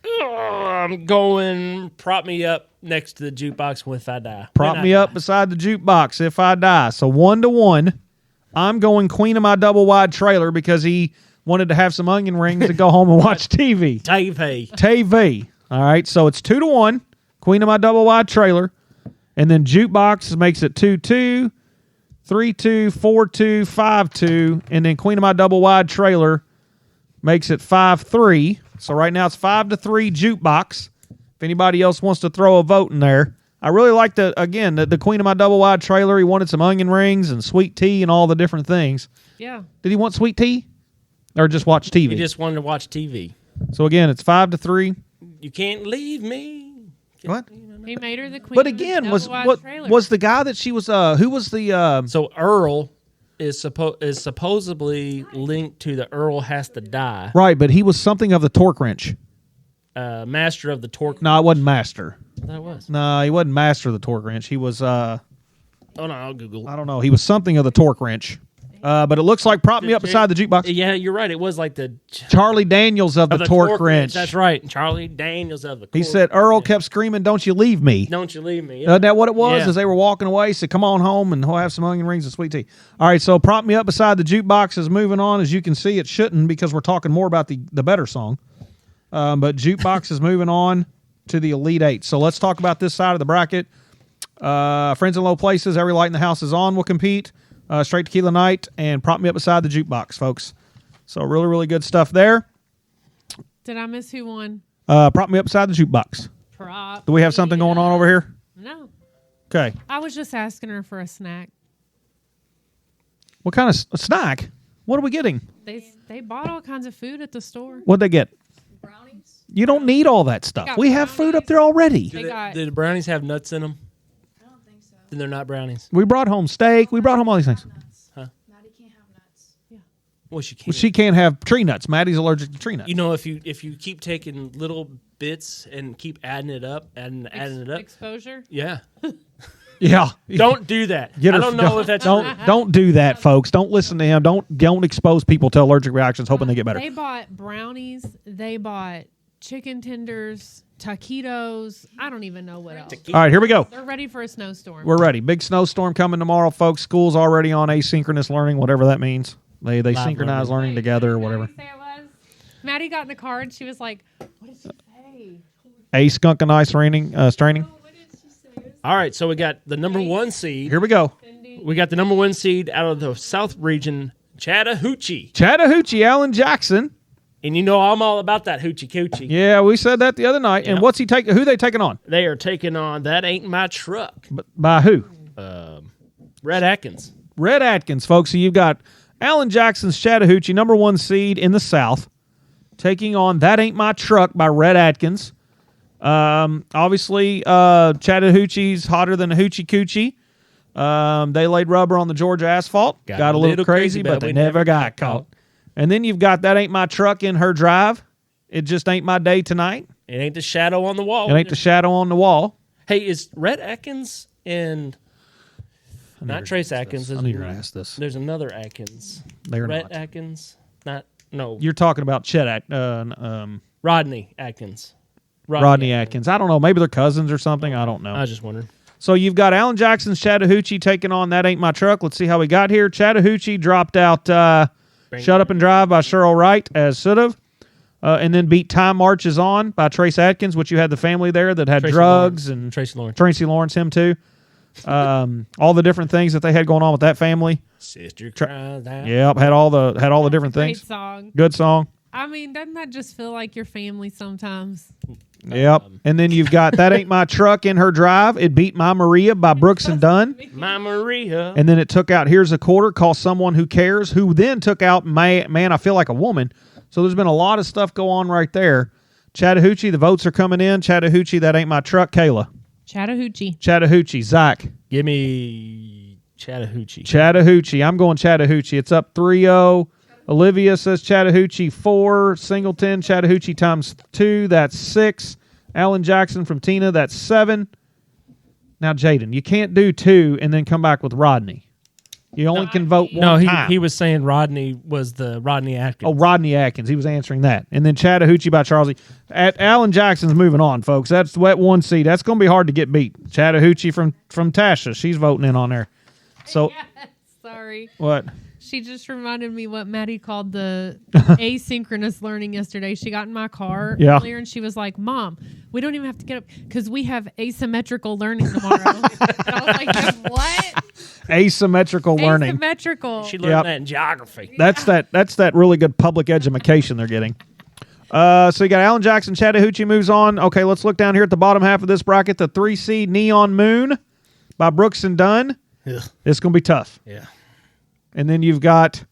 I'm going Prop Me Up next to the jukebox with I Die. Prop When Me I Up Die. Beside the Jukebox If I Die. So 1-1. I'm going Queen of My Double Wide Trailer because he wanted to have some onion rings to go home and watch TV. TV. All right, so it's 2-1. Queen of My Double Wide Trailer. And then Jukebox makes it 2-2, 3-2, 4-2, 5-2. And then Queen of My Double Wide Trailer makes it 5-3. So right now it's 5-3 Jukebox. If anybody else wants to throw a vote in there. I really like the Queen of My Double Wide Trailer. He wanted some onion rings and sweet tea and all the different things. Yeah. Did he want sweet tea? Or just watch TV? You just wanted to watch TV. So again, it's 5-3. You can't leave me. What? He made her the Queen But of the again, Double was Wide what Trailer. was the guy that she was? Who was the? So Earl is supposedly linked to the Earl Has to Die, Right, but he was something of the torque wrench. master of the torque. No, it wasn't master. That was. No, he wasn't master of the torque wrench. He was. Oh no, I'll Google. I don't know. He was something of the torque wrench. But it looks like Prop Me Up Beside the Jukebox. Yeah, you're right. It was like the Charlie Daniels of the torque wrench. That's right. Charlie Daniels of the. He said Earl kept screaming, "Don't you leave me." "Don't you leave me." Isn't that what it was? Yeah. As they were walking away, he said, "Come on home and we'll have some onion rings and sweet tea." All right, so Prop Me Up Beside the Jukebox is moving on. As you can see, it shouldn't because we're talking more about the better song. But Jukebox is moving on to the Elite 8. So let's talk about this side of the bracket. Friends in Low Places, Every Light in the House is On will compete. Straight Tequila Night and Prop Me Up Beside the Jukebox, folks. So really, really good stuff there. Did I miss who won? Prop me upside the jukebox. Prop. Do we have something going on over here? No. Okay. I was just asking her for a snack. What kind of snack? What are we getting? They bought all kinds of food at the store. What'd they get? Brownies? You don't need all that stuff. got We have food up brownies. there already. They got Did the brownies have nuts in them? I don't think so. Then they're not brownies. We brought home steak. We brought home all these things. Nuts. Huh? Maddie can't have nuts. Well, she can't. Well, she can't have tree nuts. Maddie's allergic to tree nuts. You know, if you keep taking little bits and keep adding it up, adding it up, exposure. yeah. Yeah. Don't do that. Get I her- don't know if that's don't do that, folks. Don't listen to him. Don't expose people to allergic reactions, hoping they get better. They bought brownies. They bought chicken tenders, taquitos. I don't even know what else. All right, here we go. They're ready for a snowstorm. We're ready. Big snowstorm coming tomorrow, folks. School's already on asynchronous learning, whatever that means. They Live synchronize learning. learning together or What whatever. did Maddie say it was? Maddie got in the car and she was like, "What did she say?" A skunk and ice straining. Straining. What did she say? All right, so we got the number 1 seed. Here we go. We got the number 1 seed out of the South region, Chattahoochee. Chattahoochee, Alan Jackson. And you know I'm all about that hoochie coochie. Yeah, we said that the other night. And Yep. what's he taking? Who they taking on? They are taking on That Ain't My Truck. By who? Red Atkins. Red Atkins, folks. So you've got Alan Jackson's Chattahoochee, number 1 seed in the South, taking on That Ain't My Truck by Red Atkins. Obviously, Chattahoochee's hotter than a hoochie coochie. They laid rubber on the Georgia asphalt. Got a little crazy, but they never got caught. And then you've got That Ain't My Truck in her drive. It just ain't my day tonight. It ain't the shadow on the wall. It ain't the shadow on the wall. Hey, is Red Atkins and not Trace Atkins? I knew you were going to ask this. There's another Atkins. They're Red not. Atkins. No. You're talking about Rodney Atkins. Rodney Atkins. I don't know. Maybe they're cousins or something. I don't know. I was just wondering. So you've got Alan Jackson's Chattahoochee taking on That Ain't My Truck. Let's see how we got here. Chattahoochee dropped out Shut Up and Drive by Cheryl Wright, as should have. And then beat Time Marches On by Trace Atkins, which you had the family there that had Tracy drugs Lawrence. and Tracy Lawrence. Tracy Lawrence, him too. All the different things that they had going on with that family. Sister cries out. Yep, had all the different Great things. song. Good song. I mean, doesn't that just feel like your family sometimes? Yep. And then you've got That Ain't My Truck in her drive. It beat My Maria by Brooks and Dunn. My Maria. And then it took out Here's a Quarter, Call Someone Who Cares, who then took out Man, I Feel Like a Woman. So there's been a lot of stuff go on right there. Chattahoochee, the votes are coming in. Chattahoochee, That Ain't My Truck. Kayla. Chattahoochee. Chattahoochee. Zach. Give me Chattahoochee. Chattahoochee. I'm going Chattahoochee. It's up 3-0. Olivia says Chattahoochee 4. Singleton, Chattahoochee times 2. That's 6. Alan Jackson from Tina, that's 7. Now, Jaden, you can't do 2 and then come back with Rodney. You only can vote one time. he was saying Rodney was the Rodney Atkins. Oh, Rodney Atkins. He was answering that. And then Chattahoochee by Charlie. Alan Jackson's moving on, folks. That's the wet 1 seed. That's going to be hard to get beat. Chattahoochee from Tasha. She's voting in on there. So, Sorry. what? She just reminded me what Maddie called the asynchronous learning yesterday. She got in my car earlier and she was like, "Mom, we don't even have to get up because we have asymmetrical learning tomorrow." And I was like, "What? Asymmetrical learning. Asymmetrical." She learned Yep. that in geography. That's that really good public education they're getting. So you got Alan Jackson, Chattahoochee moves on. Okay, let's look down here at the bottom half of this bracket. The 3 seed Neon Moon by Brooks and Dunn. Ugh. It's going to be tough. Yeah. And then you've got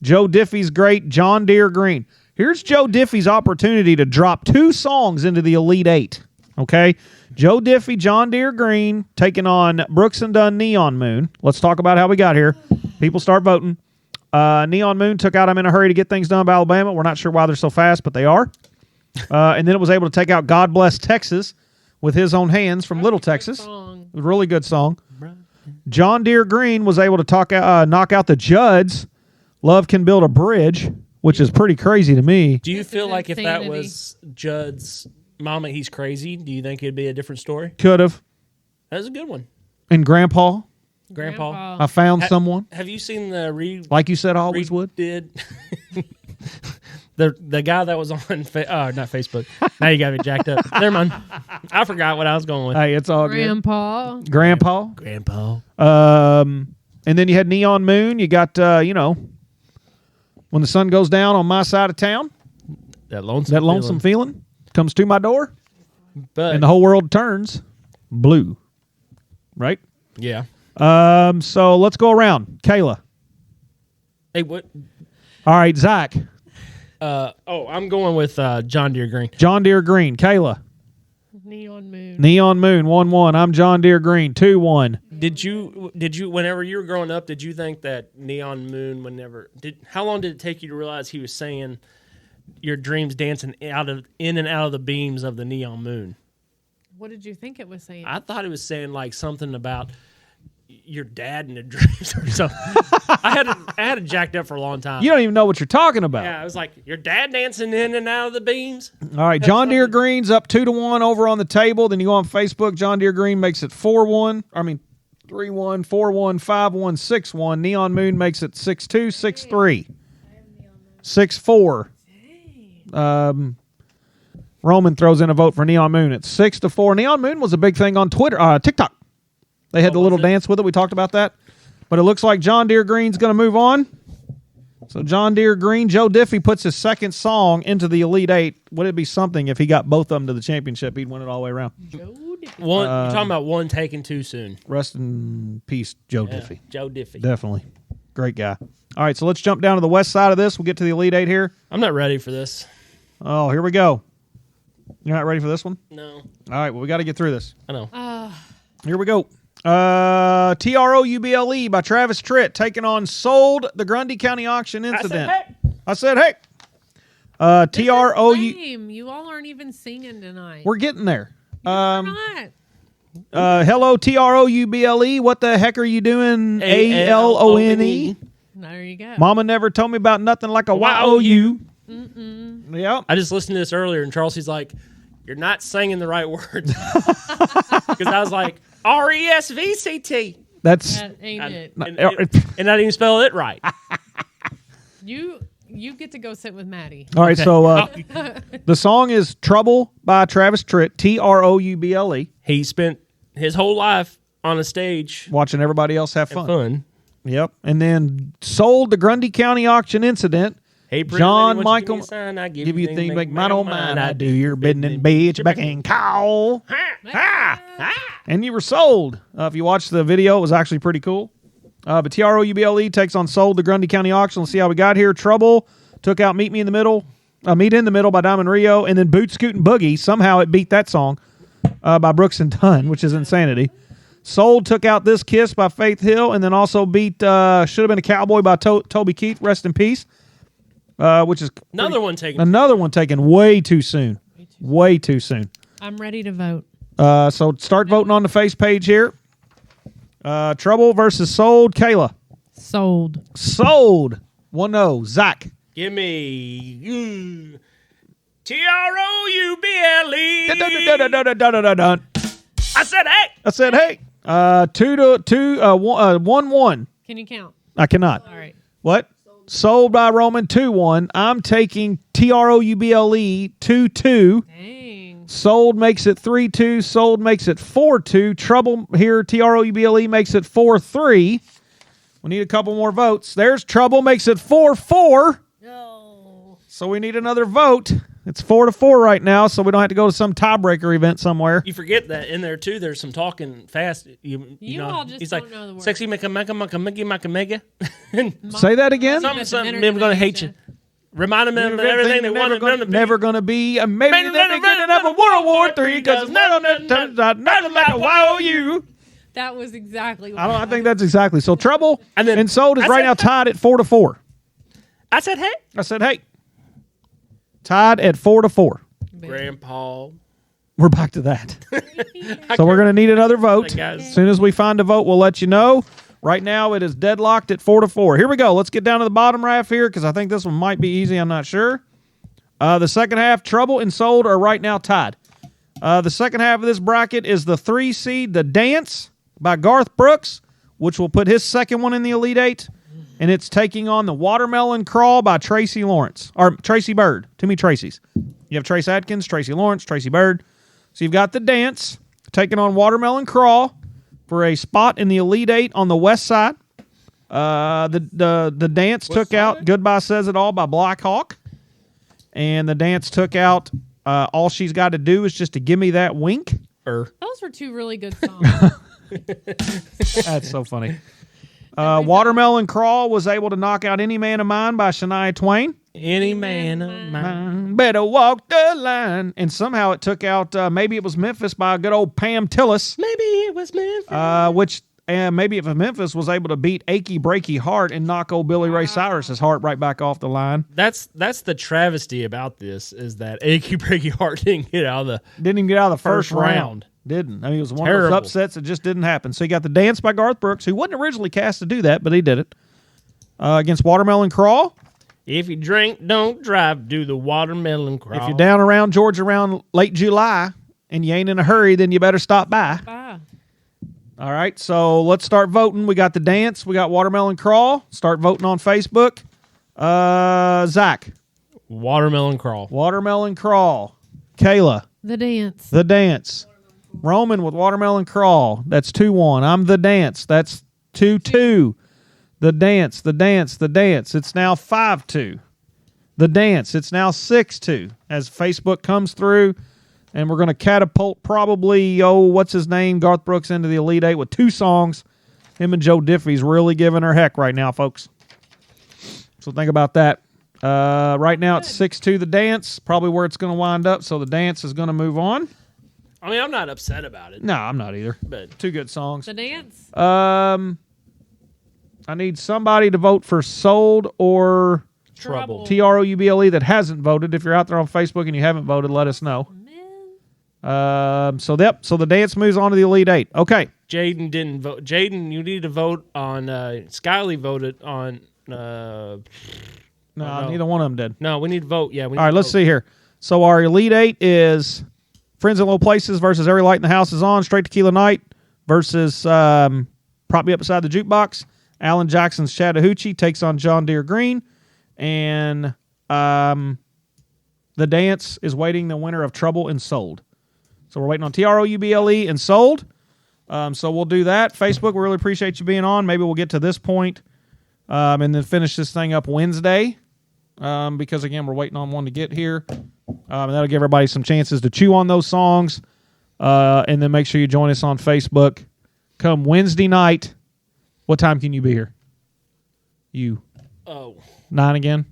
Joe Diffie's great John Deere Green. Here's Joe Diffie's opportunity to drop 2 songs into the Elite 8. Okay? Joe Diffie, John Deere Green, taking on Brooks and Dunn, Neon Moon. Let's talk about how we got here. People start voting. Neon Moon took out I'm in a Hurry to Get Things Done by Alabama. We're not sure why they're so fast, but they are. And then it was able to take out God Bless Texas with his own hands from Little Texas. Song. A really good song. John Deere Green was able to knock out the Judds. Love Can Build a Bridge, which is pretty crazy to me. Do you This feel is like if that insanity. was Judd's Mama, He's Crazy, do you think it'd be a different story? Could have. That was a good one. And Grandpa, Grandpa. I found someone. Have you seen the Like you said, I always would. did the guy that was on not Facebook. Now you got me jacked up. Never mind. I forgot what I was going with. Hey, it's all Grandpa. good. Grandpa. Grandpa. And then you had Neon Moon. You got, When the Sun Goes Down on My Side of Town. That lonesome That lonesome feeling. comes to my door, But and the whole world turns blue. Right? yeah. So let's go around. Kayla. Hey, what? All right, Zach. I'm going with John Deere Green. John Deere Green. Kayla. Neon Moon. Neon Moon. 1-1. I'm John Deere Green. 2-1. Did you whenever you were growing up, did you think that Neon Moon how long did it take you to realize he was saying your dreams dancing in and out of the beams of the neon moon? What did you think it was saying? I thought it was saying like something about your dad in the dreams or something. I had it jacked up for a long time. You don't even know what you're talking about. Yeah, I was like, your dad dancing in and out of the beams. All right, John Deere Green's up 2-1 over on the table. Then you go on Facebook. John Deere Green makes it 3-1, 4-1, 5-1, 6-1. Neon Moon makes it 6-2, 6-3, 6-4. Roman throws in a vote for Neon Moon. It's 6-4. Neon Moon was a big thing on Twitter, TikTok. They had the little dance with it. We talked about that. But it looks like John Deere Green's going to move on. So John Deere Green, Joe Diffie puts his second song into the Elite Eight. Would it be something if he got both of them to the championship? He'd win it all the way around. Joe Diffie. You're talking about one taken too soon. Rest in peace, Joe Diffie. Joe Diffie. Definitely. Great guy. All right, so let's jump down to the west side of this. We'll get to the Elite Eight here. I'm not ready for this. Oh, here we go. You're not ready for this one? No. All right, well, we got to get through this. I know. Here we go. TROUBLE by Travis Tritt taking on Sold, the Grundy County Auction Incident. I said, hey. TROU. Lame. You all aren't even singing tonight. We're getting there. You're not. Hello, TROUBLE. What the heck are you doing? ALONE. There you go. Mama never told me about nothing like a YOU. Yep. I just listened to this earlier, and Charles, he's like, you're not singing the right words. Because I was like, RESVCT. That's That ain't it. And I didn't even spell it right. You get to go sit with Maddie. all right. So the song is "Trouble" by Travis Tritt. TROUBLE. He spent his whole life on a stage Watching everybody else have fun. fun. Yep. And then "Sold," the Grundy County Auction Incident. Hey, pretty John lady, won't you Michael, give me a sign? I give you things make mine on mine. I do your bidding, bitch, back and call. And you were sold. If you watched the video, it was actually pretty cool. But TROUBLE takes on Sold, the Grundy County Auction. Let's see how we got here. Trouble took out Meet in the Middle by Diamond Rio, and then Boot Scootin' Boogie. Somehow it beat that song by Brooks and Dunn, which is insanity. Sold took out This Kiss by Faith Hill, and then also beat Should Have Been a Cowboy by Toby Keith. Rest in peace. Which is Another one taken way too soon. Way too soon. I'm ready to vote. So start voting on the face page here. Trouble versus Sold. Kayla. Sold. Sold. 1-0. Zach. Give me TROUBLE. Dun. I said, hey. I said, hey. 1-1. Can you count? I cannot. All right. What? Sold by Roman 2-1. I'm taking TROUBLE 2-2. Dang. Sold makes it 3-2. Sold makes it 4-2. Trouble here. TROUBLE makes it 4-3. We need a couple more votes. There's Trouble makes it 4-4. No. So we need another vote. It's 4-4 right now, so we don't have to go to some tiebreaker event somewhere. You forget that in there, too, there's some talking fast. You know, all just he's don't like, know the word. sexy, mega. Say that again. Something, they're going to hate you. Remind them of everything they wanted them to be. Never going to be. Maybe they'll be good enough for World War III because nothing like a YOU. That was exactly what I think that's exactly. So Trouble And then- and Sold is I right said- now tied at 4-4. I said, hey. I said, hey. Tied at 4-4. Grandpa. We're back to that. So we're going to need another vote. guys. As soon as we find a vote, we'll let you know. Right now, it is deadlocked at 4-4. Here we go. Let's get down to the bottom half here because I think this one might be easy. I'm not sure. The second half, Trouble and Sold are right now tied. The second half of this bracket is the 3 seed, The Dance by Garth Brooks, which will put his second one in the Elite Eight. And it's taking on the Watermelon Crawl by Tracy Lawrence. Or Tracy Bird. Too many Tracys. You have Trace Adkins, Tracy Lawrence, Tracy Bird. So you've got The Dance taking on Watermelon Crawl for a spot in the Elite Eight on the west side. The Dance took out Goodbye Says It All by Black Hawk. And The Dance took out All She's Got to Do Is Just to Give Me That Wink. Those were two really good songs. That's so funny. Watermelon Crawl was able to knock out Any Man of Mine by Shania Twain. Any man of mine. Better walk the line. And somehow it took out, maybe it was Memphis by good old Pam Tillis. Maybe it was Memphis. Which maybe if Memphis was able to beat Achy Breaky Heart and knock old Billy Ray Cyrus's heart right back off the line. That's the travesty about this is that Achy Breaky Heart didn't get out of the Didn't even get out of the first round. round. Didn't. I mean, it was one Terrible. of those upsets that just didn't happen. So you got The Dance by Garth Brooks, who wasn't originally cast to do that, but he did it. Against Watermelon Crawl. If you drink, don't drive, do the watermelon crawl. If you're down around Georgia around late July and you ain't in a hurry, then you better stop by. Bye. All right, so let's start voting. We got The Dance. We got Watermelon Crawl. Start voting on Facebook. Zach. Watermelon crawl. Watermelon Crawl. Kayla. The Dance. The Dance. Roman with Watermelon Crawl. That's 2-1. I'm The Dance. That's 2-2. The Dance. The Dance. The Dance. It's now 5-2. The Dance. It's now 6-2 as Facebook comes through. And we're going to catapult probably, what's his name? Garth Brooks into the Elite Eight with 2 songs. Him and Joe Diffie's really giving her heck right now, folks. So think about that. Right now it's 6-2 The Dance, probably where it's going to wind up. So The Dance is going to move on. I mean, I'm not upset about it. No, I'm not either. But 2 good songs. The Dance. I need somebody to vote for Sold or Trouble. Trouble that hasn't voted. If you're out there on Facebook and you haven't voted, let us know. So The Dance moves on to the Elite Eight. Okay. Jaden didn't vote. Jaden, you need to vote on. Skyley voted on. No, neither one of them did. No, we need to vote. Yeah. All right, let's see here. So our Elite Eight is Friends in Low Places versus Every Light in the House is On. Straight Tequila Night versus Prop Me Up Beside the Jukebox. Alan Jackson's Chattahoochee takes on John Deere Green. And The Dance is waiting the winner of Trouble and Sold. So we're waiting on Trouble and Sold. So we'll do that. Facebook, we really appreciate you being on. Maybe we'll get to this point, and then finish this thing up Wednesday. Because, again, we're waiting on one to get here. And that'll give everybody some chances to chew on those songs. And then make sure you join us on Facebook. Come Wednesday night. What time can you be here? You. 9 again?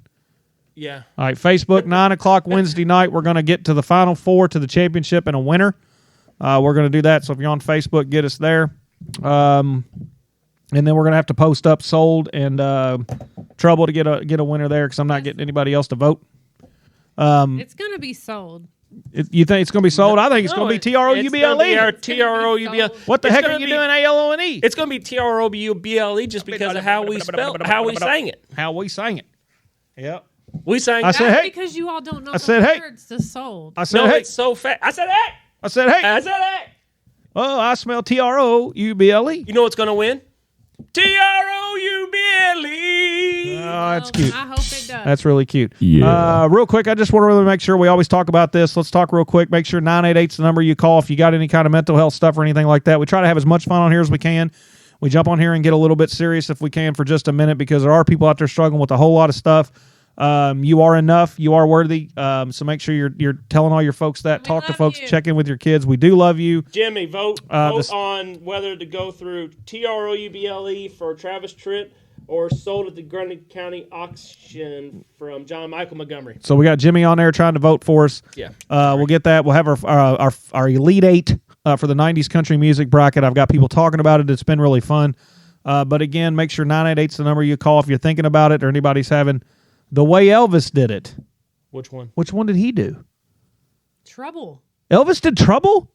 Yeah. All right, Facebook, 9 o'clock Wednesday night. We're going to get to the Final Four to the championship and a winner. We're going to do that. So if you're on Facebook, get us there. And then we're going to have to post up Sold and Trouble to get a winner there because I'm not getting anybody else to vote. It's going to be Sold. You think it's going to be Sold? I think it's going to be Trouble. Trouble. What the heck are you doing, ALONE? It's going to be Trouble just because of how we sang it. How we sang it. Yep. We sang. I said, hey. Because you all don't know words to Sold. I said, no, hey. it's so fast. I said, hey. I said, hey. I said, hey. Oh, I smell Trouble. You know what's going to win? Trouble. Oh, that's cute. I hope it does. That's really cute. Yeah. Real quick, I just want to really make sure we always talk about this. Let's talk real quick. Make sure 988's the number you call if you got any kind of mental health stuff or anything like that. We try to have as much fun on here as we can. We jump on here and get a little bit serious if we can for just a minute because there are people out there struggling with a whole lot of stuff. You are enough. You are worthy. So make sure you're telling all your folks that. Talk to folks. You. Check in with your kids. We do love you. Jimmy, vote on whether to go through Trouble for Travis Tritt or Sold at the Grundy County auction from John Michael Montgomery. So we got Jimmy on there trying to vote for us. Yeah. We'll get that. We'll have our Elite Eight for the 90s country music bracket. I've got people talking about it. It's been really fun. But again, make sure 988's the number you call if you're thinking about it or anybody's having the way Elvis did it. Which one? Which one did he do? Trouble. Elvis did Trouble?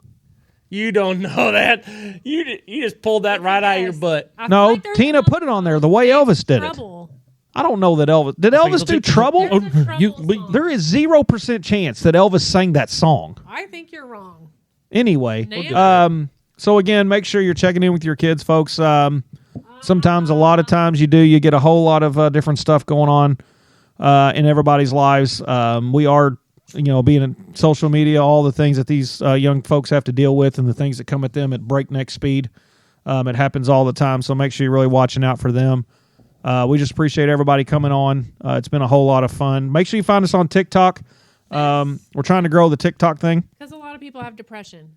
You don't know that. You just pulled that right out of your butt. No, Tina put it on there. The way Elvis did Trouble. it. I don't know that Elvis... Did Elvis do Trouble? There is 0% chance that Elvis sang that song. I think you're wrong. Anyway, Nailed so again, make sure you're checking in with your kids, folks. Sometimes, a lot of times you get a whole lot of different stuff going on in everybody's lives. We are, being in social media, all the things that these young folks have to deal with and the things that come at them at breakneck speed. It happens all the time, so make sure you're really watching out for them. We just appreciate everybody coming on. It's been a whole lot of fun. Make sure you find us on TikTok. We're trying to grow the TikTok thing. Because a lot of people have depression.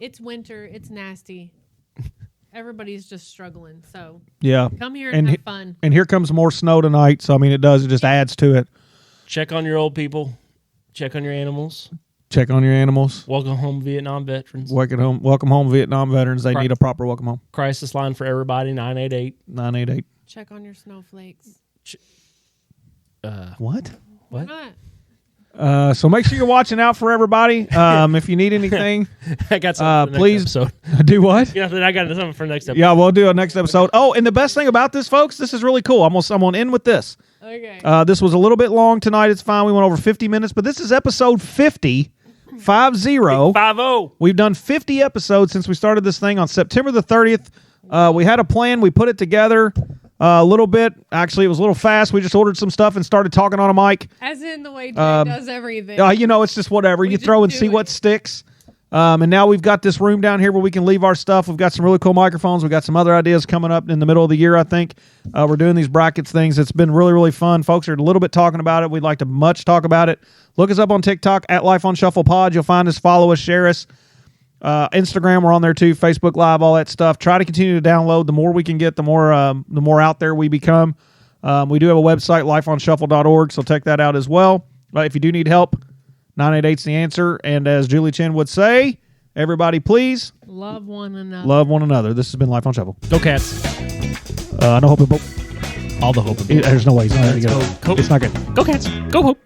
It's winter. It's nasty. Everybody's just struggling. So Yeah. come here and have fun. And here comes more snow tonight. So, I mean, it just adds to it. Check on your old people. Check on your animals. Check on your animals. Welcome home, Vietnam veterans. Welcome home, Vietnam veterans. They need a proper welcome home. Crisis line for everybody, 988. 988. Check on your snowflakes. What? Why not? So make sure you're watching out for everybody. If you need anything, I got something for the please next episode. do what? Yeah, I got something for next episode. Yeah, we'll do a next episode. Oh, and the best thing about this, folks, this is really cool. I'm gonna end with this. Okay. This was a little bit long tonight. It's fine. We went over 50 minutes, but this is episode 50. 50. 5-0. We've done 50 episodes since we started this thing on September the 30th. We had a plan. We put it together a little bit. Actually, it was a little fast. We just ordered some stuff and started talking on a mic. As in the way Jay does everything. It's just whatever. You throw and see what sticks. And now we've got this room down here where we can leave our stuff. We've got some really cool microphones. We've got some other ideas coming up in the middle of the year, I think. We're doing these brackets things. It's been really, really fun. Folks are a little bit talking about it. We'd like to much talk about it. Look us up on TikTok at Life on Shuffle Pod. You'll find us, follow us, share us. Instagram, we're on there too. Facebook Live, all that stuff. Try to continue to download. The more we can get, the more out there we become. We do have a website, lifeonshuffle.org, so check that out as well. If you do need help, 988's the answer. And as Julie Chen would say, everybody please love one another. Love one another. This has been Life on Shuffle. Go Cats. No hope and hope. All the hope. There's no way. It's not good. Go. It's not good. Go Cats. Go Hope.